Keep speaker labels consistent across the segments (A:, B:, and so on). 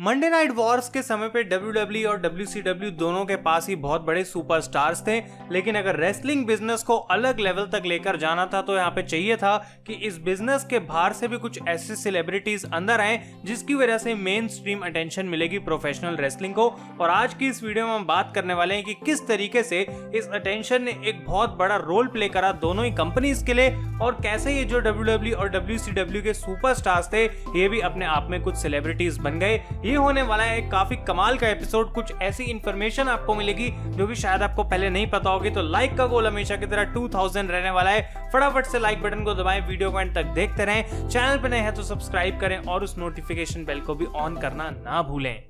A: Monday night Wars के समय पे WWE और WCW दोनों के पास ही बहुत बड़े सुपरस्टार्स थे, लेकिन अगर रेसलिंग बिजनेस को अलग लेवल तक लेकर जाना था तो यहाँ पे चाहिए था कि इस बिजनेस के बाहर से भी कुछ ऐसे सेलिब्रिटीज अंदर आए जिसकी वजह से मेन स्ट्रीम अटेंशन मिलेगी प्रोफेशनल रेसलिंग को। और आज की इस वीडियो में हम बात करने वाले हैं कि किस तरीके से इस अटेंशन ने एक बहुत बड़ा रोल प्ले करा दोनों ही कंपनीज के लिए, और कैसे ये जो WWE और WCW के सुपरस्टार्स थे ये भी अपने आप में कुछ सेलिब्रिटीज बन गए। ये होने वाला है एक काफी कमाल का एपिसोड। कुछ ऐसी इंफॉर्मेशन आपको मिलेगी जो कि शायद आपको पहले नहीं पता होगी। तो लाइक का गोल हमेशा की तरह 2000 रहने वाला है। फटाफट से लाइक बटन को दबाएं, वीडियो को एंड तक देखते रहें। चैनल पे नए हैं तो सब्सक्राइब करें और उस नोटिफिकेशन बेल को भी ऑन करना ना भूलें।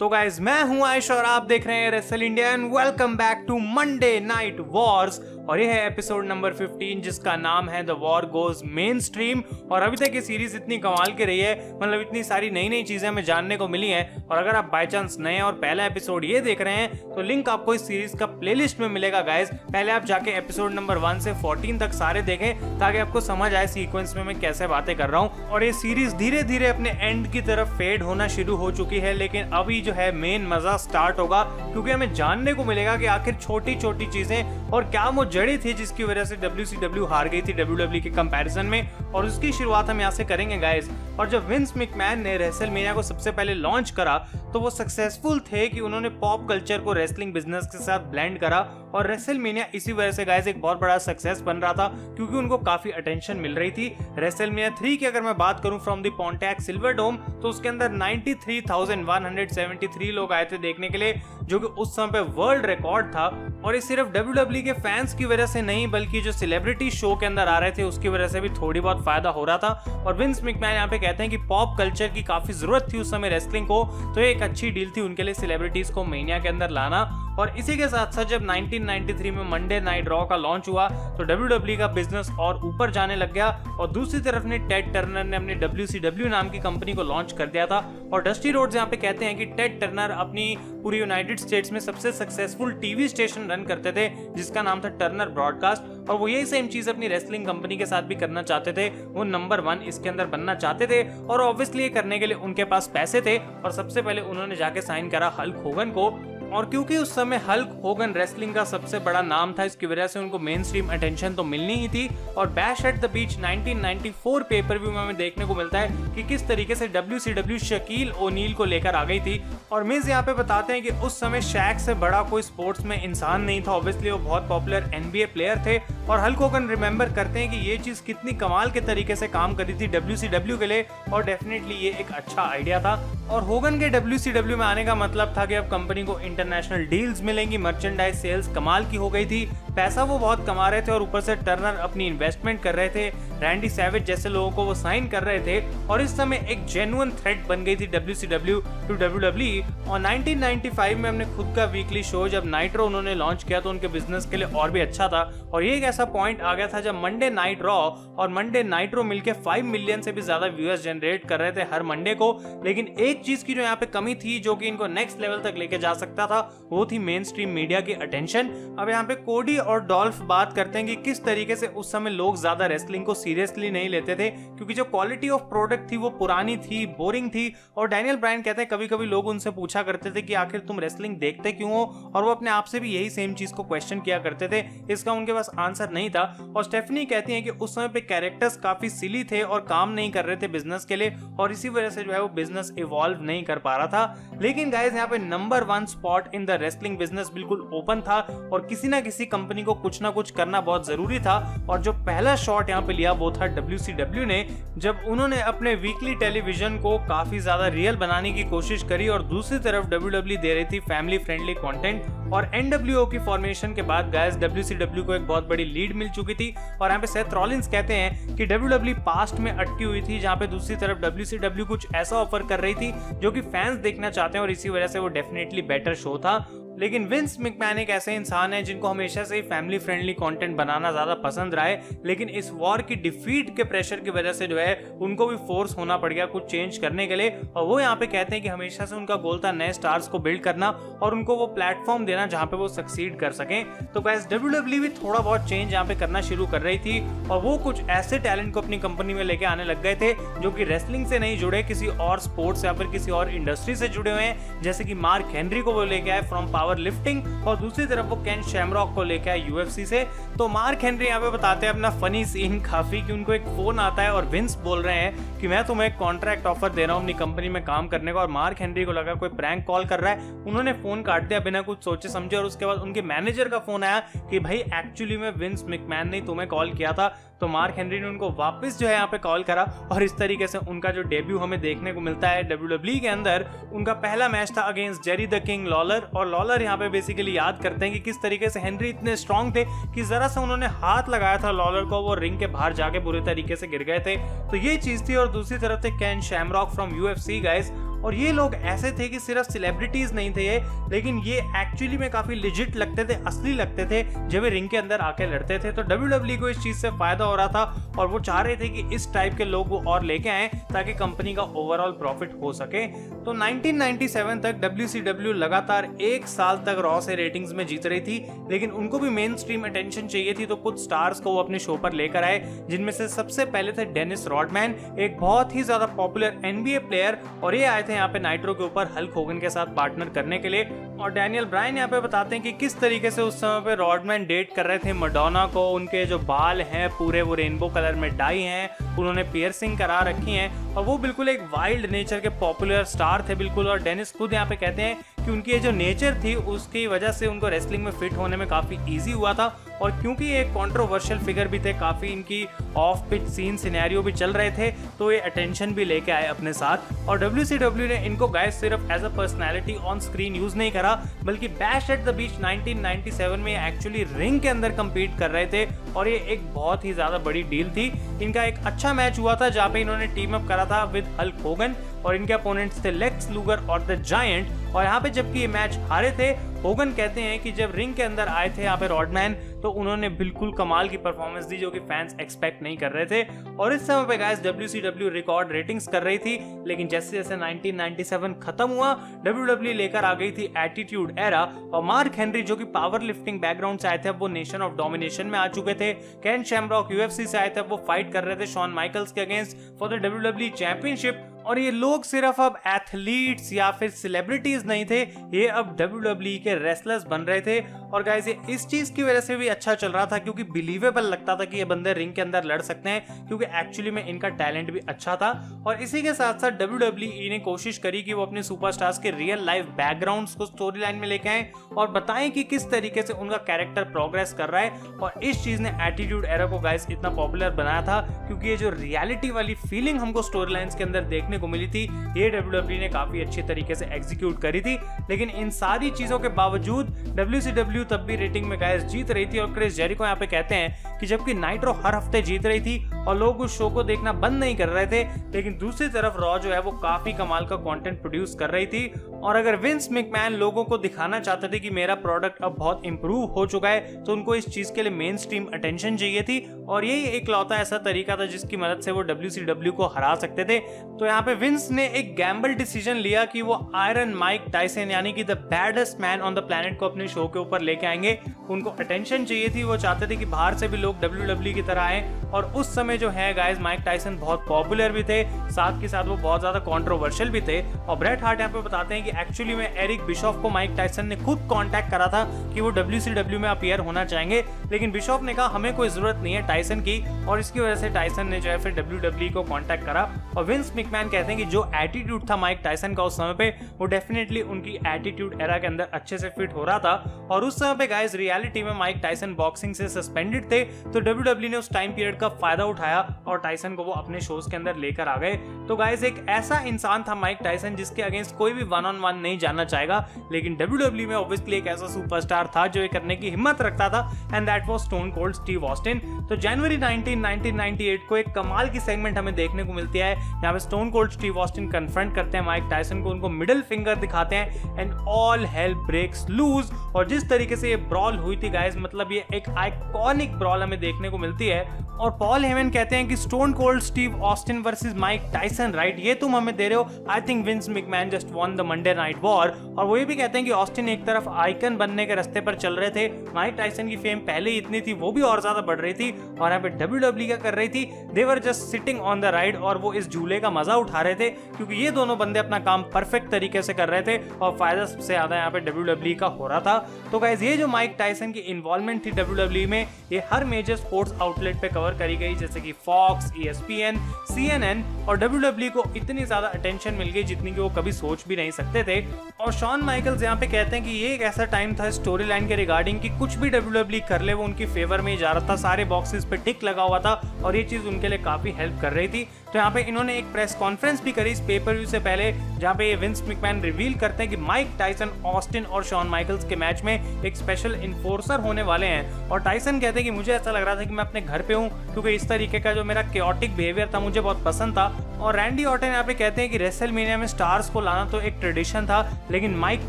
A: तो गाइज, मैं हूं आयुष और आप देख रहे हैं wrestle India and welcome back to Monday night wars. और ये है एपिसोड नंबर 15 जिसका नाम है the war goes mainstream. और अभी तक ये सीरीज इतनी कमाल की रही है, मतलब इतनी सारी नई नई चीजें हमें जानने को मिली हैं। और अगर आप बाय चांस नए और पहला एपिसोड ये देख रहे हैं तो लिंक आपको इस सीरीज का प्लेलिस्ट में मिलेगा गाइज। पहले आप जाके एपिसोड नंबर 1 से 14 तक सारे देखें ताकि आपको समझ आए सीक्वेंस में मैं कैसे बातें कर रहा हूँ। और ये सीरीज धीरे धीरे अपने एंड की तरफ फेड होना शुरू हो चुकी है, लेकिन अभी जो है मेन मजा स्टार्ट होगा, क्योंकि हमें जानने को मिलेगा कि आखिर छोटी छोटी चीजें और क्या वो जड़ी थी जिसकी वजह से WCW हार गई थी WWE के कंपैरिजन में। और उसकी शुरुआत हम यहाँ से करेंगे गाइस। और जब विंस मैकमैन ने रेसलमेनिया को सबसे पहले लॉन्च करा तो वो सक्सेसफुल थे कि उन्होंने पॉप कल्चर को रेसलिंग बिजनेस के साथ ब्लेंड करा। और रेसलमेनिया इसी वजह से गाइस एक बहुत बड़ा सक्सेस बन रहा था, क्योंकि उनको काफी अटेंशन मिल रही थी। रेसलमेनिया 3 की अगर मैं बात करूं फ्रॉम द पोंटियाक सिल्वर डोम, तो उसके अंदर 93,173 लोग आए थे देखने के लिए, जो कि उस समय पे वर्ल्ड रिकॉर्ड था। और ये सिर्फ WWE के फैंस की वजह से नहीं, बल्कि जो सेलिब्रिटी शो के अंदर आ रहे थे उसकी वजह से भी थोड़ी बहुत फायदा हो रहा था। और विंस मैकमैन यहाँ पे कहते हैं कि पॉप कल्चर की काफी जरूरत थी उस समय रेसलिंग को, तो ये एक अच्छी डील थी उनके लिए सेलिब्रिटीज को मेनिया के अंदर लाना। और इसी के साथ साथ जब 1993 में मंडे नाइट रॉ का लॉन्च हुआ तो WWE का बिजनेस और ऊपर जाने लग गया। और दूसरी तरफ ने टेड टर्नर ने अपनी WCW नाम की कंपनी को लॉन्च कर दिया था। और डस्टी रोड्स यहाँ पे कहते हैं कि टेड टर्नर अपनी पूरी यूनाइटेड स्टेट्स में सबसे सक्सेसफुल टीवी स्टेशन रन करते थे जिसका नाम था टर्नर ब्रॉडकास्ट। और वो यही सेम चीज अपनी रेसलिंग कंपनी के साथ भी करना चाहते थे। वो नंबर 1 इसके अंदर बनना चाहते थे, और ऑब्वियसली ये करने के लिए उनके पास पैसे थे। और सबसे पहले उन्होंने जाके साइन करा हल्क होगन को। और क्योंकि उस समय हल्क होगन रेसलिंग का सबसे बड़ा नाम था, इसकी वजह से उनको मेन स्ट्रीम अटेंशन तो मिलनी ही थी। और bash at the beach 1994 pay per view में हमें देखने को मिलता है कि किस तरीके से WCW शकील ओनील को लेकर आ गई थी। और मिज यहाँ पे बताते हैं कि उस समय शैक से बड़ा कोई स्पोर्ट्स में इंसान नहीं था। ऑब्वियसली वो बहुत पॉपुलर NBA प्लेयर थे। और हल्क होगन रिमेंबर करते हैं कि ये चीज कितनी कमाल के तरीके से काम करी थी WCW के लिए, और डेफिनेटली ये एक अच्छा आइडिया था। और होगन के WCW में आने का मतलब था कि अब कंपनी को इंटरनेशनल डील्स मिलेंगी, मर्चेंडाइज सेल्स कमाल की हो गई थी, पैसा वो बहुत कमा रहे थे। और ऊपर से टर्नर अपनी इन्वेस्टमेंट कर रहे थे, रैंडी सैवेज जैसे लोगों को वो साइन कर रहे थे। और इस समय एक जेन्युइन थ्रेट बन गई थी WCW टू WWE। और 1995 में हमने खुद का वीकली शो जब नाइट्रो उन्होंने लॉन्च किया तो उनके बिजनेस के लिए और भी अच्छा था। और ये एक ऐसा पॉइंट आ गया था जब मंडे नाइट रॉ और मंडे नाइट्रो मिलके 5 मिलियन से भी ज्यादा व्यूअर्स जनरेट कर रहे थे हर मंडे को। लेकिन एक चीज की जो यहाँ पे कमी थी, जो कि इनको नेक्स्ट लेवल तक लेके जा सकता था, वो थी मेन स्ट्रीम मीडिया की अटेंशन। अब यहाँ पे कोडी और डॉल्फ बात करते हैं कि किस तरीके से उस समय लोग ज्यादा रेसलिंग को सीरियसली नहीं लेते थे, क्योंकि जो क्वालिटी ऑफ प्रोडक्ट थी वो पुरानी थी, बोरिंग थी। और डैनियल ब्रायन कहते हैं कभी कभी लोग उनसे पूछा करते थे कि आखिर तुम रेसलिंग देखते क्यों हो, और वो अपने आप से भी यही सेम चीज को क्वेश्चन किया करते थे। इसका उनके पास आंसर नहीं था। और स्टेफनी कहती हैं कि उस समय पे कैरेक्टर्स काफी सिली थे और काम नहीं कर रहे थे बिजनेस के लिए, और इसी वजह से जो है वो बिजनेस इवॉल्व नहीं कर पा रहा था। लेकिन गाइस यहाँ पे number 1 spot in the wrestling business बिल्कुल ओपन था, और किसी ना किसी कंपनी को कुछ ना कुछ करना बहुत जरूरी था। और जो पहला शॉट यहाँ पे लिया वो था WCW ने, जब उन्होंने अपने वीकली टेलीविजन को काफी ज्यादा रियल बनाने की कोशिश करी। और दूसरी तरफ WWE दे रही थी फैमिली फ्रेंडली कंटेंट। और NWO की फॉर्मेशन के बाद गाइस WCW को एक बहुत बड़ी लीड मिल चुकी थी। और यहाँ पे सेथ रॉलिंस कहते हैं कि WWE पास्ट में अटकी हुई थी, जहाँ पे दूसरी तरफ WCW कुछ ऐसा ऑफर कर रही थी जो कि फैंस देखना चाहते हैं, और इसी वजह से वो डेफिनेटली बेटर शो था। लेकिन विंस मैकमैन एक ऐसे इंसान है जिनको हमेशा से ही फैमिली फ्रेंडली कंटेंट बनाना ज्यादा पसंद रहा है, लेकिन इस वॉर की डिफीट के प्रेशर की वजह से जो है उनको भी फोर्स होना पड़ गया कुछ चेंज करने के लिए। और वो यहाँ पे कहते हैं कि हमेशा से उनका गोल था नए स्टार्स को बिल्ड करना और उनको वो प्लेटफॉर्म देना जहाँ पे वो सक्सीड कर सकें। तो गाइस WWE भी थोड़ा बहुत चेंज यहाँ पे करना शुरू कर रही थी और वो कुछ ऐसे टैलेंट को अपनी कंपनी में लेके आने लग गए थे जो कि रेसलिंग से नहीं जुड़े, किसी और स्पोर्ट्स या फिर किसी और इंडस्ट्री से जुड़े हुए हैं। जैसे कि मार्क हेनरी को वो लेके आए फ्रॉम पावर लिफ्टिंग और दूसरी तरफ वो केन शैमरॉक को लेके आए UFC से। तो मार्क हेनरी यहाँ पे बताते हैं अपना फनी सीन काफी कि उनको एक फोन आता है और विंस बोल रहे हैं कि मैं तुम्हें एक कॉन्ट्रैक्ट ऑफर दे रहा हूँ अपनी कंपनी में काम करने का। और मार्क हेनरी को लगा कोई प्रैंक कॉल कर रहा है, उन्होंने फोन काट दिया बिना कुछ सोचे समझे। और उसके बाद उनके मैनेजर का फोन आया कि भाई एक्चुअली में विंस मैकमैन ने तुम्हें कॉल किया था। तो मार्क हेनरी ने उनको वापस जो है यहाँ पे कॉल करा और इस तरीके से उनका जो डेब्यू हमें देखने को मिलता है WWE के अंदर। उनका पहला मैच था against Jerry the king Lawler और लॉलर यहाँ पे बेसिकली याद करते हैं कि किस तरीके से हेनरी इतने स्ट्रांग थे कि जरा सा उन्होंने हाथ लगाया था लॉलर को, वो रिंग के बाहर जाके बुरे तरीके से गिर गए थे। तो ये चीज थी। और दूसरी तरफ थे Ken Shamrock from UFC guys, और ये लोग ऐसे थे कि सिर्फ सेलिब्रिटीज नहीं थे ये, लेकिन ये एक्चुअली में काफी लिजिट लगते थे, असली लगते थे जब वे रिंग के अंदर आके लड़ते थे। तो WWE को इस चीज से फायदा हो रहा था और वो चाह रहे थे कि इस टाइप के लोग वो और लेके आए ताकि कंपनी का ओवरऑल प्रॉफिट हो सके। तो 1997 तक WCW लगातार 1 साल तक रॉ से रेटिंग्स में जीत रही थी, लेकिन उनको भी मेन स्ट्रीम अटेंशन चाहिए थी। तो कुछ स्टार्स को वो अपने शो पर लेकर आए, जिनमें से सबसे पहले थे डेनिस रॉडमैन, एक बहुत ही ज्यादा पॉपुलर NBA प्लेयर, और ये आए थे यहाँ पे नाइट्रो के ऊपर हल्क होगन के साथ पार्टनर करने के लिए। और डैनियल ब्रायन यहाँ पे बताते हैं कि किस तरीके से उस समय पे रॉडमैन डेट कर रहे थे मडोना को। उनके जो बाल हैं पूरे वो रेनबो कलर में डाई हैं, उन्होंने पियर्सिंग करा रखी हैं और वो बिल्कुल एक वाइल्ड नेचर के पॉपुलर स्टार थे बिल्कुल। और डेनिस खुद यहाँ पे कहते हैं कि उनकी ये जो नेचर थी उसकी वजह से उनको रेसलिंग में फिट होने में काफी इजी हुआ था। और क्योंकि ये एक कंट्रोवर्शियल फिगर भी थे, काफी इनकी ऑफ पिच सीन सिनेरियो भी चल रहे थे, तो ये अटेंशन भी लेके आए अपने साथ। और WCW ने इनको गाइस सिर्फ as a personality on screen use नहीं करा, बल्कि बैश एट द बीच 1997 में एक्चुअली रिंग के अंदर कम्पीट कर रहे थे और ये एक बहुत ही ज्यादा बड़ी डील थी। इनका एक अच्छा मैच हुआ था जहाँ पे इन्होंने टीम अप करा था विद हल्क होगन और इनके अपोनेंट्स थे लेक्स लूगर और द जायंट। और यहाँ पे जबकि ये मैच हारे थे, होगन कहते हैं कि जब रिंग के अंदर आए थे यहाँ पे रॉडमैन, तो उन्होंने बिल्कुल कमाल की परफॉर्मेंस दी जो कि फैंस एक्सपेक्ट नहीं कर रहे थे। और इस समय पे गाइस WCW रिकॉर्ड रेटिंग्स कर रही थी, लेकिन जैसे जैसे 1997 खत्म हुआ, WWE लेकर आ गई थी एटीट्यूड एरा। और मार्क हेनरी जो कि पावर लिफ्टिंग बैकग्राउंड से आए थे, अब वो नेशन ऑफ डोमिनेशन में आ चुके थे। केन शैमरॉक UFC से आए थे, वो फाइट कर रहे थे शॉन माइकल्स के against for the WWE championship. और ये लोग सिर्फ अब एथलीट्स या फिर सेलिब्रिटीज नहीं थे, ये अब WWE के रेसलर्स बन रहे थे। और गाइस ये इस चीज की वजह से भी अच्छा चल रहा था क्योंकि बिलीवेबल लगता था कि ये बंदे रिंग के अंदर लड़ सकते हैं, क्योंकि एक्चुअली में इनका टैलेंट भी अच्छा था। और इसी के साथ साथ WWE ने कोशिश करी कि वो अपने सुपरस्टार्स के रियल लाइफ बैकग्राउंड्स को स्टोरी लाइन में लेके आए और बताएं कि किस तरीके से उनका कैरेक्टर प्रोग्रेस कर रहा है। और इस चीज ने एटीट्यूड एरा को गाइस इतना पॉपुलर बनाया था क्योंकि ये जो रियलिटी वाली फीलिंग हमको स्टोरी लाइन्स के अंदर देखने को मिली थी, ये WWE ने काफी अच्छी तरीके से एग्जीक्यूट करी थी। लेकिन इन सारी चीजों के बावजूद WCW तब भी रेटिंग में गाइस जीत रही थी। और क्रिस जेरिको यहाँ पे कहते हैं कि जबकि नाइट्रो हर हफ्ते जीत रही थी और लोग उस शो को देखना बंद नहीं कर रहे थे, लेकिन दूसरी तरफ रॉ जो है वो काफी कमाल का कंटेंट प्रोड्यूस कर रही थी। और अगर विंस मैकमैन लोगों को दिखाना चाहते थे कि मेरा प्रोडक्ट अब बहुत इंप्रूव हो चुका है, तो उनको इस चीज के लिए मेन स्ट्रीम अटेंशन चाहिए थी। और यही एक लौता ऐसा तरीका था जिसकी मदद से वो WCW को हरा सकते थे। तो यहाँ पे विंस ने एक गैम्बल डिसीजन लिया कि वो आयरन माइक टाइसन यानी कि the baddest man on the planet को अपने शो के ऊपर लेके आएंगे। उनको अटेंशन चाहिए थी, वो चाहते थे कि बाहर से भी लोग WWE की तरह आए। और उस समय जो है गाइस माइक टाइसन बहुत पॉपुलर भी थे, साथ के साथ वो बहुत ज्यादा कंट्रोवर्शियल भी थे। और ब्रेट हार्ट यहाँ पे बताते हैं कि एक्चुअली में एरिक बिशॉफ को माइक टाइसन ने खुद कांटेक्ट करा था कि वो WCW में अपीयर होना चाहेंगे, लेकिन बिशॉफ ने कहा हमें कोई जरूरत नहीं है टाइसन की। और इसकी वजह से टाइसन ने जो है फिर WWE को कांटेक्ट करा। और विंस मैकमैन कहते हैं कि जो एटीट्यूड था माइक टाइसन का उस समय पे, वो डेफिनेटली उनकी एटीट्यूड एरा के अंदर अच्छे से फिट हो रहा था। और उस समय पे गाइस रियलिटी में माइक टाइसन बॉक्सिंग से सस्पेंडेड थे, तो WWE ने उस टाइम पीरियड का फायदा उठाया और टाइसन को वो अपने शोज के अंदर लेकर आ गए। तो गाइस एक ऐसा इंसान था माइक टाइसन जिसके अगेंस्ट कोई भी 1-on-1 नहीं जाना चाहेगा, लेकिन WWE में ऑब्वियसली एक ऐसा सुपरस्टार था जो ये करने की हिम्मत रखता था, and that was stone cold Steve Austin. तो जनवरी 19, 1998 को एक कमाल की सेगमेंट हमें देखने को मिलती है, यहाँ पे stone cold Steve Austin confront करते हैं माइक टायसन को, उनको मिडिल फिंगर दिखाते हैं and all hell breaks loose. और जिस तरीके से ये ब्रॉल हुई थी गाइस, मतलब ये एक आइकॉनिक ब्रॉल हमें देखने को मिलती है। और पॉल हेमन कहते हैं कि stone cold Steve Austin versus Mike Tyson, right, ये तुम हमें दे रहे हो। I think Vince McMahon just won the Monday night war. और वो ये भी कहते हैं कि ऑस्टिन एक तरफ आइकन बनने के रास्ते पर चल रहे थे, माइक टायसन की फेम पहले ही इतनी थी, वो भी और ज्यादा बढ़ रही थी, और यहाँ पे WWE क्या कर रही थी, they were just sitting on the ride, और वो इस झूले का मजा उठा रहे थे क्योंकि ये दोनों बंदे अपना काम परफेक्ट तरीके से कर रहे थे और फायदा सबसे ज्यादा यहाँ पे WWE का हो रहा था। तो गाइस ये जो माइक टायसन की इन्वॉल्वमेंट थी WWE में, ये हर मेजर स्पोर्ट्स आउटलेट पे कवर करी गई, जैसे कि फॉक्स, ESPN, CNN, और WWE को इतनी ज्यादा अटेंशन मिल गई जितनी कि वो कभी सोच भी नहीं सकते थे। और शॉन माइकल्स यहाँ पे कहते हैं कि ये एक ऐसा टाइम था स्टोरी लाइन के रिगार्डिंग कि कुछ भी WWE कर ले वो उनकी फेवर में ही जा रहा था, सारे बॉक्सेस पे टिक लगा हुआ था और ये चीज उनके लिए काफी हेल्प कर रही थी। तो यहाँ पे इन्होंने एक प्रेस कॉन्फ्रेंस भी करी इस पेपर व्यू से पहले, जहाँ पे विंस मैकमैन रिवील करते हैं कि माइक टायसन, ऑस्टिन और शॉन माइकल्स के मैच में एक स्पेशल इन्फोर्सर होने वाले हैं। और टायसन कहते हैं कि मुझे ऐसा लग रहा था कि मैं अपने घर पे हूँ, क्योंकि इस तरीके का जो मेरा केओटिक बिहेवियर था मुझे बहुत पसंद था। और रैंडी ऑर्टन यहाँ पे कहते हैं कि रेसलमेनिया में स्टार्स को लाना तो एक ट्रेडिशन था, लेकिन माइक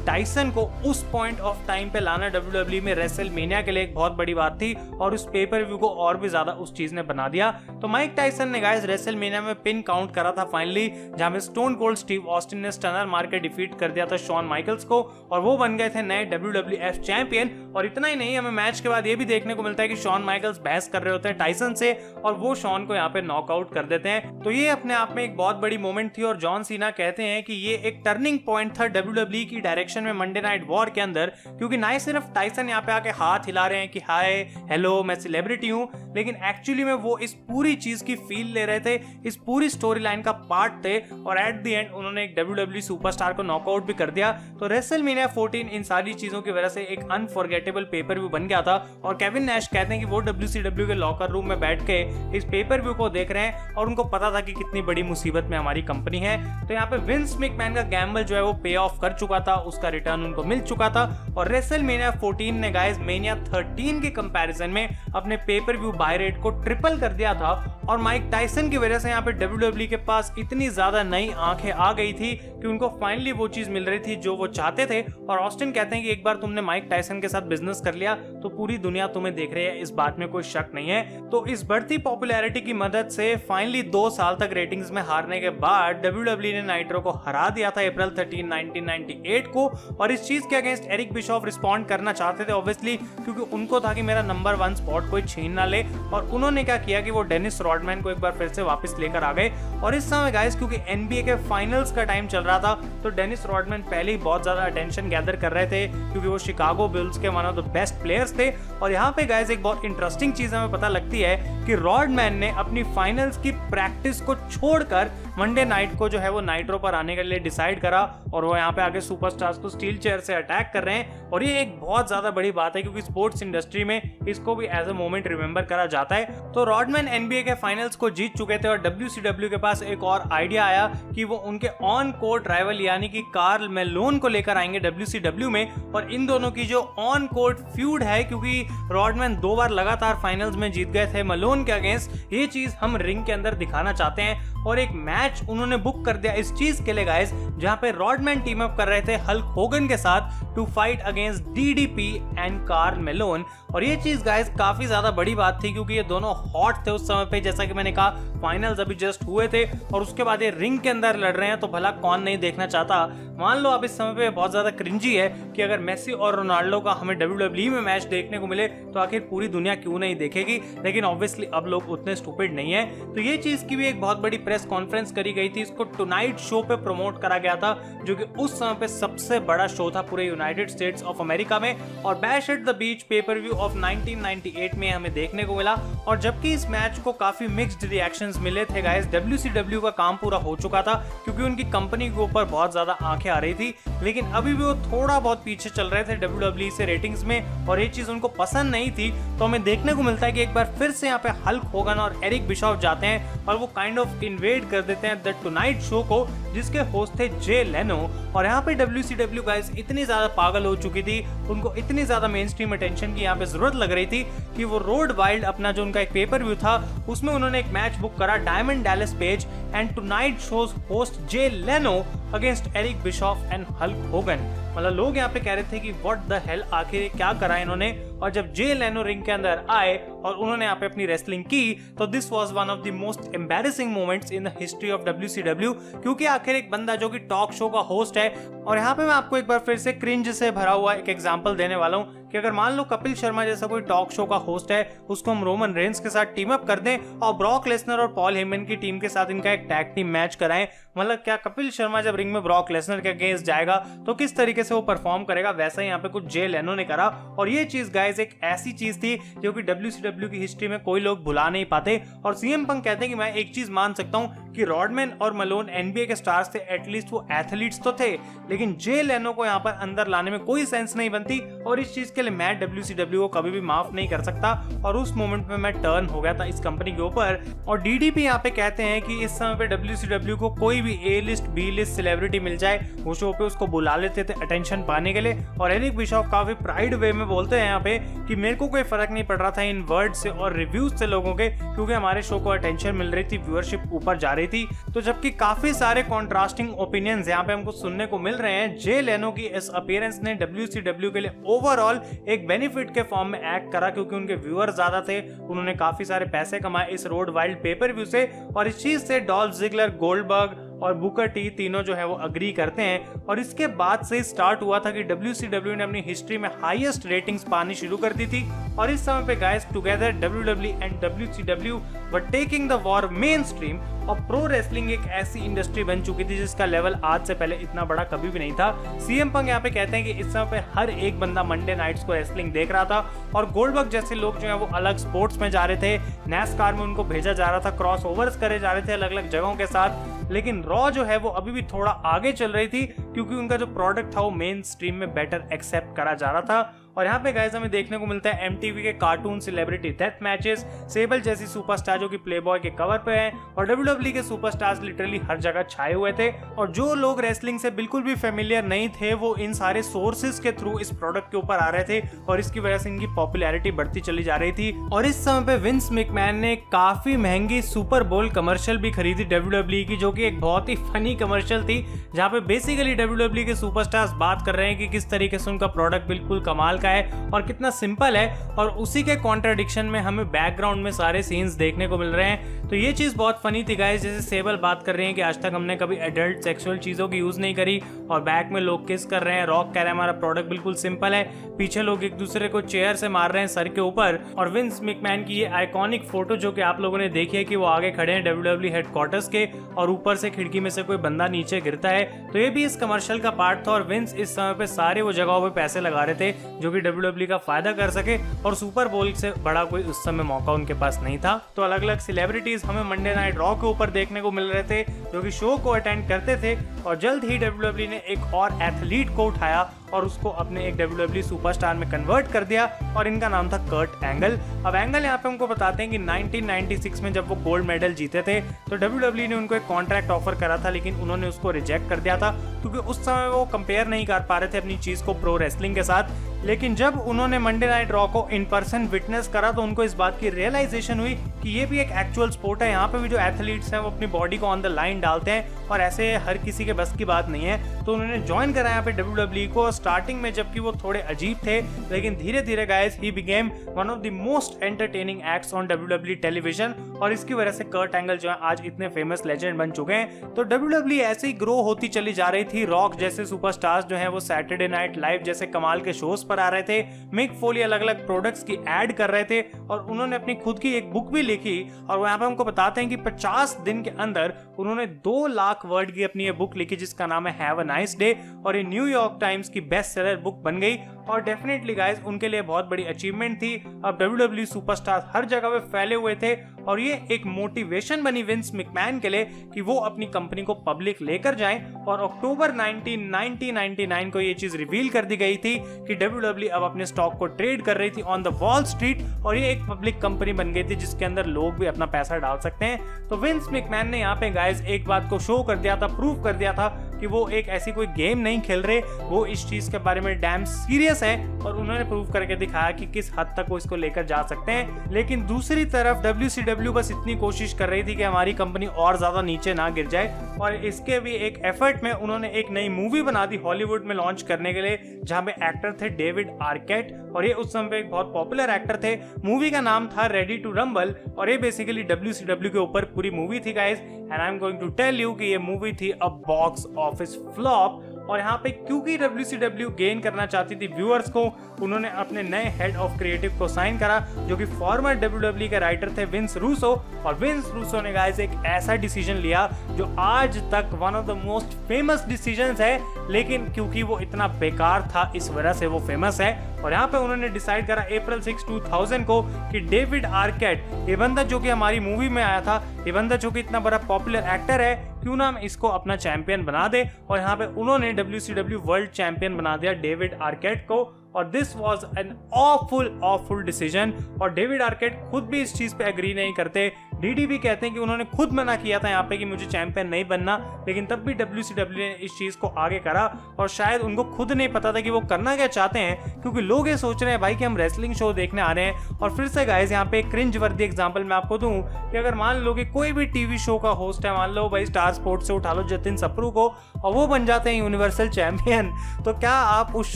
A: टायसन को उस पॉइंट ऑफ टाइम पे लाना WWE में रेसलमेनिया के लिए एक बहुत बड़ी बात थी, और उस पेपर व्यू को और भी ज्यादा उस चीज ने बना दिया। तो माइक टायसन ने गाइस रेसलमेनिया में पिन काउंट करा था फाइनली, जहां पे स्टोन कोल्ड स्टीव ऑस्टिन ने स्टनर मार के डिफीट कर दिया था शॉन माइकल्स को, और वो बन गए थे नए WWF चैंपियन। और इतना ही नहीं, हमें मैच के बाद ये भी देखने को मिलता है कि शॉन माइकल्स बहस कर रहे होते हैं टायसन से, और वो शॉन को यहाँ पे नॉकआउट कर देते हैं। तो ये अपने आप में एक बहुत बड़ी मोमेंट थी, और जॉन सीना कहते हैं कि ये एक टर्निंग पॉइंट था WWE की डायरेक्शन में मंडे नाइट वॉर के अंदर, क्योंकि ना ही सिर्फ टायसन यहाँ पे आके हाथ हिला रहे हैं कि हाय हेलो मैं सेलिब्रिटी हूँ, लेकिन एक्चुअली में वो इस पूरी चीज की फील ले रहे थे, इस पूरी स्टोरी लाइन का पार्ट थे, और एट द एंड उन्होंने एक WWE सुपरस्टार को नॉकआउट भी कर दिया। तो रेसलमेनिया 14 इन सारी चीजों की वजह से एक अनफॉरगेटेबल पेपर व्यू बन गया था। और केविन नैश कहते हैं कि वो WCW के लॉकर रूम में बैठ के इस पेपर व्यू को देख रहे हैं, और उनको पता था कि कितनी बड़ी मुसीबत में हमारी कंपनी है। तो यहाँ पे विंस मैकमैन का गैम्बल जो है वो पे ऑफ कर चुका था, उसका रिटर्न उनको मिल चुका था, और रेसलमेनिया 14 ने गाइस मेनिया 13 के कंपैरिजन में अपने पेपर व्यू बाय रेट को ट्रिपल कर दिया था। और माइक टायसन की वजह से यहाँ पे WWE के पास इतनी ज्यादा नई आंखें आ गई थी कि उनको फाइनली वो चीज मिल रही थी जो वो चाहते थे। और ऑस्टिन कहते हैं कि एक बार तुमने माइक टायसन के साथ बिजनेस कर लिया तो पूरी दुनिया तुम्हें देख रही है, इस बात में कोई शक नहीं है। तो इस बढ़ती पॉपुलैरिटी की मदद से फाइनली 2 साल तक रेटिंग्स में हारने के बाद WWE ने नाइट्रो को हरा दिया था अप्रैल 13, 1998 को। और इस चीज के अगेंस्ट एरिक बिशॉफ रिस्पॉन्ड करना चाहते थे ऑब्वियसली, क्योंकि उनको था कि मेरा नंबर 1 स्पॉट कोई छीन ना ले। और उन्होंने क्या किया कि वो डेनिस रॉडमैन को एक बार फिर से वापस लेकर आ गए। और इस समय गाइस क्योंकि NBA के फाइनल्स का टाइम चल रहा था, तो डेनिस रॉडमैन पहले ही बहुत ज्यादा अटेंशन गैदर कर रहे थे, क्योंकि वो शिकागो बुल्स के one of the best players थे। और यहाँ पे गाइस एक बहुत इंटरेस्टिंग चीज हमें पता लगती है कि रॉडमैन ने अपनी फाइनल्स की प्रैक्टिस को छोड़कर मंडे नाइट को जो है वो नाइट्रो पर आने के लिए डिसाइड करा, और वो यहाँ पे आके सुपरस्टार्स को स्टील चेयर से अटैक कर रहे हैं। और ये एक बहुत ज्यादा बड़ी बात है, क्योंकि स्पोर्ट्स इंडस्ट्री में इसको भी एज अ मोमेंट रिमेंबर करा जाता है। तो रॉडमैन NBA के फाइनल्स को जीत चुके थे, और WCW के पास एक और आइडिया आया कि वो उनके ऑन कोर्ट राइवल यानी कि कार्ल मेलोन को लेकर आएंगे WCW में। और इन दोनों की जो ऑन कोर्ट फ्यूड है, क्योंकि रॉडमैन 2 बार लगातार फाइनल्स में जीत गए थे मेलोन के अगेंस्ट, ये चीज हम रिंग के अंदर दिखाना चाहते हैं। और एक मैच उन्होंने बुक कर दिया इस चीज के लिए गाइस, जहां पे रॉडमैन टीम अप कर रहे थे हल्क होगन के साथ to fight against DDP and Karl Malone. और ये चीज गाइस काफी ज्यादा बड़ी बात थी, क्योंकि ये दोनों हॉट थे उस समय पे, जैसा कि मैंने कहा फाइनल्स अभी जस्ट हुए थे, और उसके बाद ये रिंग के अंदर लड़ रहे हैं, तो भला कौन नहीं देखना चाहता। मान लो अब इस समय पे बहुत ज्यादा क्रिंजी है कि अगर मेसी और रोनाल्डो का हमें WWE में मैच देखने को मिले तो आखिर पूरी दुनिया क्यों नहीं देखेगी, लेकिन ऑब्वियसली अब लोग उतने स्टूपिड नहीं है। तो ये चीज की भी एक बहुत बड़ी प्रेस कॉन्फ्रेंस करी गई थी, इसको टुनाइट शो पे प्रमोट करा गया था, जो कि उस समय पे सबसे बड़ा शो था पूरे यूनाइटेड स्टेट्स ऑफ अमेरिका में। और bash at the beach pay per view of 1998 में हमें देखने को मिला। और जबकि इस मैच को काफी मिक्स्ड रिएक्शंस मिले थे गाइस, WCW का काम पूरा हो चुका था, क्योंकि उनकी कंपनी के ऊपर बहुत ज्यादा आंखें आ रही थी, लेकिन अभी भी वो थोड़ा बहुत पीछे चल रहे थे WWE से रेटिंग्स में, और ये चीज उनको पसंद नहीं थी। तो हमें देखने को मिलता है कि एक बार फिर से यहाँ पे हल्क होगन और एरिक बिशॉफ जाते हैं, और वो काइंड ऑफ इन्वेड कर देते हैं द टुनाइट शो को, जिसके होस्ट थे जे लेनो। और यहाँ पे WCW गाइस इतनी ज्यादा पागल हो चुकी थी, उनको इतनी ज्यादा मेन स्ट्रीम अटेंशन की यहाँ पे जरूरत लग रही थी कि वो रोड वाइल्ड अपना जो उनका एक पेपर व्यू था उसमें उन्होंने एक मैच बुक करा Diamond Dallas Page and Tonight Show's host Jay Leno against Eric Bischoff and Hulk Hogan. मतलब लोग यहाँ पे कह रहे थे कि व्हाट द हेल, आखिर क्या करा इन्होंने। और जब जे लेनो रिंग के अंदर आए और उन्होंने यहाँ पे अपनी रेसलिंग की तो this was one of the most embarrassing moments in the history of WCW, क्योंकि आखिर एक बंदा जो कि टॉक शो का होस्ट है। और यहाँ पे मैं आपको एक बार फिर से क्रिंज से भरा हुआ एक एग्जांपल देने वाला हूँ कि अगर मान लो कपिल शर्मा जैसा कोई टॉक शो का होस्ट है, उसको हम रोमन रेंस के साथ टीम अप कर दें और ब्रॉक लेसनर और पॉल हेमन की टीम के साथ इनका एक टैग टीम मैच कराएं, मतलब क्या कपिल शर्मा जब रिंग में ब्रॉक लेसनर के अगेंस्ट जाएगा तो किस तरीके से वो परफॉर्म करेगा, वैसा ही यहाँ पे कुछ जे लेनो ने करा। और ये चीज गाइस एक ऐसी चीज थी जो कि WCW की हिस्ट्री में कोई लोग भुला नहीं पाते। और सीएम पंक कहते हैं कि मैं एक चीज मान सकता हूँ कि रॉडमैन और मलोन NBA के स्टार्स थे, एटलीस्ट वो एथलीट्स तो थे, लेकिन जे लेनो को यहाँ पर अंदर लाने में कोई सेंस नहीं बनती। और इस चीज के लिए मैं WCW को कभी भी माफ नहीं कर सकता। और उस मोमेंट में मैं टर्न हो गया था इस कंपनी के ऊपर। और DDP यहाँ पे कहते हैं कि इस समय पे WCW को कोई भी A list B list celebrity मिल जाए वो शो पे उसको बुला लेते थे अटेंशन पाने के लिए। और एरिक बिशॉफ काफी प्राइड वे में बोलते हैं यहाँ पे कि मेरे को कोई फर्क नहीं पड़ रहा था इन वर्ड से और रिव्यूज से लोगों के, क्योंकि हमारे शो को अटेंशन मिल रही थी, व्यूअरशिप ऊपर जा रही थी। तो जबकि काफी सारे कॉन्ट्रास्टिंग ओपिनियन्स यहाँ पे हमको सुनने को मिल रहे हैं, जे लेनो की इस अपीयरेंस ने WCW के लिए ओवरऑल एक बेनिफिट के फॉर्म में एक्ट करा, क्योंकि उनके व्यूअर ज्यादा थे, उन्होंने काफी सारे पैसे कमाए इस रोड वाइल्ड पेपर व्यू से। और इस चीज से डॉल्फ जिगलर, गोल्डबर्ग और बुकर टी तीनों जो है वो अग्री करते हैं। और इसके बाद से स्टार्ट हुआ था कि WCW ने अपनी हिस्ट्री में हाईएस्ट रेटिंग्स पानी शुरू कर दी थी। और इस समय पे guys together WWE and WCW were taking the war main stream. और प्रो रेसलिंग एक ऐसी इंडस्ट्री बन चुकी थी जिसका लेवल आज से पहले इतना बड़ा कभी भी नहीं था। सीएम पंक यहाँ पे कहते हैं कि इस समय पे हर एक बंदा मंडे नाइट्स को रेसलिंग देख रहा था और गोल्डबर्ग जैसे लोग जो है वो अलग स्पोर्ट्स में जा रहे थे, नैस्कार में उनको भेजा जा रहा था, क्रॉस ओवर्स करे जा रहे थे अलग अलग जगहों के साथ। लेकिन रॉ जो है वो अभी भी थोड़ा आगे चल रही थी, क्योंकि उनका जो प्रोडक्ट था वो मेन स्ट्रीम में बेटर एक्सेप्ट करा जा रहा था। और यहाँ पे गाइस हमें देखने को मिलता है MTV के कार्टून सेलिब्रिटी डेथ मैचेस, सेबल जैसी सुपरस्टार जो कि प्लेबॉय के कवर पे है, और WWE के सुपरस्टार्स लिटरली हर जगह छाए हुए थे। और जो लोग रेसलिंग से बिल्कुल भी फेमिलियर नहीं थे वो इन सारे सोर्सेज के थ्रू इस प्रोडक्ट के ऊपर आ रहे थे और इसकी वजह से इनकी पॉपुलैरिटी बढ़ती चली जा रही थी। और इस समय पे विंस मैकमैन ने काफी महंगी सुपर बोल कमर्शियल भी खरीदी WWE की, जो कि एक बहुत ही फनी कमर्शियल थी, जहाँ पे बेसिकली WWE के सुपरस्टार्स बात कर रहे हैं कि किस तरीके से उनका प्रोडक्ट बिल्कुल कमाल है और कितना सिंपल है। और उसी के कॉन्ट्राडिक्शन में हमें बैकग्राउंड में सारे सीन्स देखने को मिल रहे हैं। तो ये चीज बहुत फनी थी गाइस, जैसे सेबल बात कर रही हैं कि आज तक हमने कभी एडल्ट सेक्सुअल चीजों की यूज नहीं करी, और बैक में लोग किस कर रहे हैं, रॉक कह रहे हैं हमारा प्रोडक्ट बिल्कुल सिंपल है, पीछे लोग एक दूसरे को चेयर से मार रहे हैं सर के ऊपर। और विंस मैकमैन की ये आइकॉनिक फोटो जो कि आप लोगों ने देखी है कि वो आगे खड़े हैं WWE हेडक्वार्टर्स के और ऊपर से खिड़की में से कोई बंदा नीचे गिरता है, तो ये भी इस कमर्शियल का पार्ट था। और विंस इस समय पे सारे वो जगहों पे पैसे लगा रहे थे जो कि WWE का फायदा कर सके, और सुपर बोल से बड़ा कोई उस समय मौका उनके पास नहीं था। तो अलग अलग सेलिब्रिटीज हमें मंडे नाइट रॉ के ऊपर देखने को मिल रहे थे जो कि शो को अटेंड करते थे। और जल्द ही WWE ने एक और एथलीट को उठाया और उसको अपने एक WWE सुपरस्टार में कन्वर्ट कर दिया, और इनका नाम था कर्ट एंगल। अब एंगल यहाँ पे हमको बताते हैं कि 1996 में जब वो गोल्ड मेडल जीते थे तो WWE ने उनको एक कॉन्ट्रैक्ट ऑफर करा था, लेकिन उन्होंने उसको रिजेक्ट कर दिया था क्योंकि उस समय वो कंपेयर नहीं कर पा रहे थे अपनी चीज को प्रो रेसलिंग के साथ। लेकिन जब उन्होंने मंडे नाइट रॉ को इन पर्सन विटनेस करा तो उनको इस बात की रियलाइजेशन हुई कि ये भी एक एक्चुअल स्पोर्ट है, यहाँ पे भी जो एथलीट्स हैं वो अपनी बॉडी को ऑन द लाइन डालते हैं और ऐसे हर किसी के बस की बात नहीं है। तो उन्होंने ज्वाइन करा यहाँ पे WWE को। स्टार्टिंग में जबकि वो थोड़े अजीब थे, लेकिन धीरे धीरे guys he became one of the most entertaining acts on WWE television, और इसकी वजह से कर्ट एंगल जो है आज इतने फेमस लेजेंड बन चुके हैं। तो WWE ऐसे ही ग्रो होती चली जा रही थी। रॉक जैसे सुपरस्टार्स जो है वो सैटरडे नाइट लाइव जैसे कमाल के शोज पर आ रहे थे, मिक फोली अलग अलग प्रोडक्ट्स की एड कर रहे थे, और उन्होंने अपनी खुद की एक बुक भी लिखी। और यहाँ पे हमको बताते हैं कि 50 दिन के अंदर उन्होंने 2 लाख वर्ड की अपनी ये बुक लिखी जिसका नाम है हैव अ नाइस डे, और ये न्यूयॉर्क टाइम्स की बेस्ट सेलर बुक बन गई। और डेफिनेटली गाइस उनके लिए बहुत बड़ी अचीवमेंट थी। अब WWE सुपरस्टार हर जगह पे फैले हुए थे, और ये एक मोटिवेशन बनी विंस मैकमैन के लिए कि वो अपनी कंपनी को पब्लिक लेकर जाएं। और अक्टूबर 1999 को ये चीज रिवील कर दी गई थी कि WWE अब अपने स्टॉक को ट्रेड कर रही थी ऑन द वॉल स्ट्रीट, और ये एक पब्लिक कंपनी बन गई थी जिसके अंदर लोग भी अपना पैसा डाल सकते हैं। तो विंस मैकमैन ने यहाँ पे गाइस एक बात को शो कर दिया था, प्रूव कर दिया था कि वो एक ऐसी कोई गेम नहीं खेल रहे, वो इस चीज के बारे में डैम सीरियस है और उन्होंने प्रूव करके दिखाया कि किस हद तक वो इसको लेकर जा सकते हैं। लेकिन दूसरी तरफ WCW बस इतनी कोशिश कर रही थी कि हमारी कंपनी और ज्यादा नीचे ना गिर जाए, और इसके भी एक एफर्ट में उन्होंने एक नई मूवी बना दी हॉलीवुड में लॉन्च करने के लिए, जहां पे एक्टर थे डेविड आर्केट, और ये उस समय पे एक बहुत पॉपुलर एक्टर थे। मूवी का नाम था रेडी टू रंबल, और ये बेसिकली WCW के ऊपर पूरी मूवी थी guys, and I am going to tell you कि ये मूवी थी अ बॉक्स ऑफिस फ्लॉप। और यहाँ पे क्योंकि WCW गेन करना चाहती थी व्यूअर्स को, उन्होंने अपने नए हेड ऑफ क्रिएटिव को साइन करा, जो कि फॉर्मर WWE के राइटर थे विंस रूसो। और विंस रूसो ने गाइस एक ऐसा डिसीजन लिया जो आज तक one of the most famous decisions है, लेकिन क्योंकि वो इतना बेकार था इस वजह से वो फेमस है। और यहाँ पे उन्होंने डिसाइड करा अप्रैल 6, 2000 को कि डेविड आर्केट, ये बंदा जो कि हमारी मूवी में आया था, ये बंदा जो कि इतना बड़ा पॉपुलर एक्टर है, क्यों ना हम इसको अपना चैंपियन बना दे। और यहाँ पे उन्होंने WCW वर्ल्ड चैंपियन बना दिया डेविड आर्केट को, और this was an awful decision. और डेविड आर्केट खुद भी इस चीज पे एग्री नहीं करते। DDP कहते हैं कि उन्होंने खुद मना किया था यहाँ पे कि मुझे चैंपियन नहीं बनना, लेकिन तब भी WCW ने इस चीज को आगे करा, और शायद उनको खुद नहीं पता था कि वो करना क्या चाहते हैं, क्योंकि लोग ये सोच रहे हैं भाई कि हम रेसलिंग शो देखने आ रहे हैं। और फिर से गाइस यहाँ पे क्रिंज वर्दी एग्जांपल मैं आपको दूं कि अगर मान लो कि कोई भी टीवी शो का होस्ट है, मान लो भाई स्टार स्पोर्ट्स से उठा लो जतिन सप्रू को, और वो बन जाते हैं यूनिवर्सल चैंपियन, तो क्या आप उस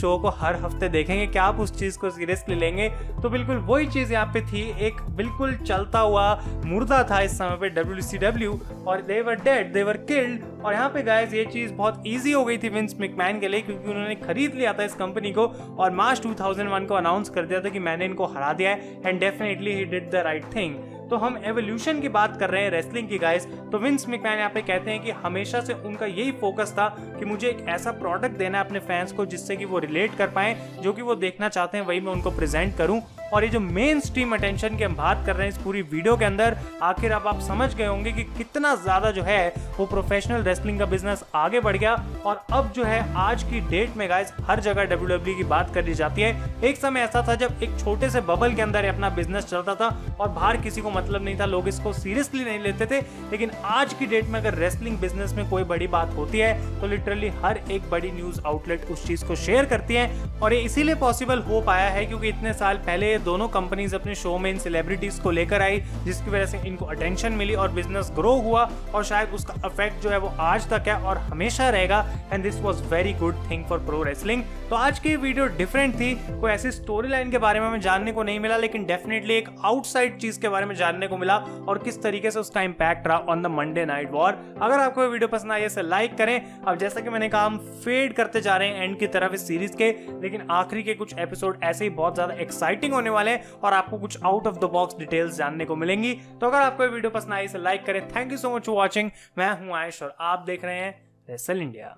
A: शो को हर हफ्ते देखेंगे? क्या आप उस चीज को सीरियसली लेंगे? तो बिल्कुल वही चीज यहाँ पे थी, एक बिल्कुल चलता हुआ मुर्दा था इस समय पे WCW, और दे वर डेड, दे वर किल्ड। और यहाँ पे गाइस ये चीज बहुत इजी हो गई थी विंस मैकमैन के लिए, क्योंकि उन्होंने खरीद लिया था इस कंपनी को, और मार्च 2001 को अनाउंस कर दिया था कि मैंने इनको हरा दिया है, and definitely he did the right thing. तो हम एवोल्यूशन की बात कर रहे हैं रेसलिंग की गाइस, तो विंस मैकमैन यहाँ पे कहते हैं कि हमेशा से उनका यही फोकस था कि मुझे एक ऐसा प्रोडक्ट देना है अपने फैंस को जिससे कि वो रिलेट कर पाए, जो कि वो देखना चाहते हैं वही मैं उनको प्रेजेंट करूं। और ये जो मेन स्ट्रीम अटेंशन की हम बात कर रहे हैं इस पूरी वीडियो के अंदर, आखिर अब आप समझ गए होंगे कि कितना ज्यादा जो है वो प्रोफेशनल रेसलिंग का बिजनेस आगे बढ़ गया। और अब जो है आज की डेट में गाइस हर जगह WWE की बात करी जाती है। एक समय ऐसा था जब एक छोटे से बबल के अंदर अपना बिजनेस चलता था और बाहर किसी को मतलब नहीं था, लोग इसको सीरियसली नहीं लेते थे। लेकिन आज की डेट में अगर रेसलिंग बिजनेस में कोई बड़ी बात होती है तो लिटरली हर एक बड़ी न्यूज आउटलेट उस चीज को शेयर करती है। और ये इसीलिए पॉसिबल हो पाया है क्योंकि इतने साल पहले दोनों कंपनीज अपने शो में इन सेलिब्रिटीज को लेकर आई, जिसकी वजह से इनको अटेंशन मिली और बिजनेस ग्रो हुआ, और शायद उसका इफेक्ट जो है वो आज तक है और हमेशा रहेगा। And this was very good thing for pro wrestling. तो आज की वीडियो डिफरेंट थी, कोई ऐसी स्टोरी लाइन के बारे में हमें जानने को नहीं मिला, लेकिन डेफिनेटली एक आउटसाइड चीज के बारे में जानने को मिला और किस तरीके से उसका इंपैक्ट रहा on the Monday night war. अगर आपको वीडियो पसंद आई है लाइक करें। अब जैसा कि मैंने कहा हम फेड करते जा रहे हैं एंड की तरफ इस सीरीज के, लेकिन आखिरी के कुछ एपिसोड ऐसे ही बहुत ज्यादा एक्साइटिंग होने वाले हैं और आपको कुछ out of the box details जानने को मिलेंगी। तो अगर आपको वीडियो पसंद आई लाइक करें। Thank you so much for watching. मैं हूं आयुष और आप देख रहे हैं रेसल इंडिया।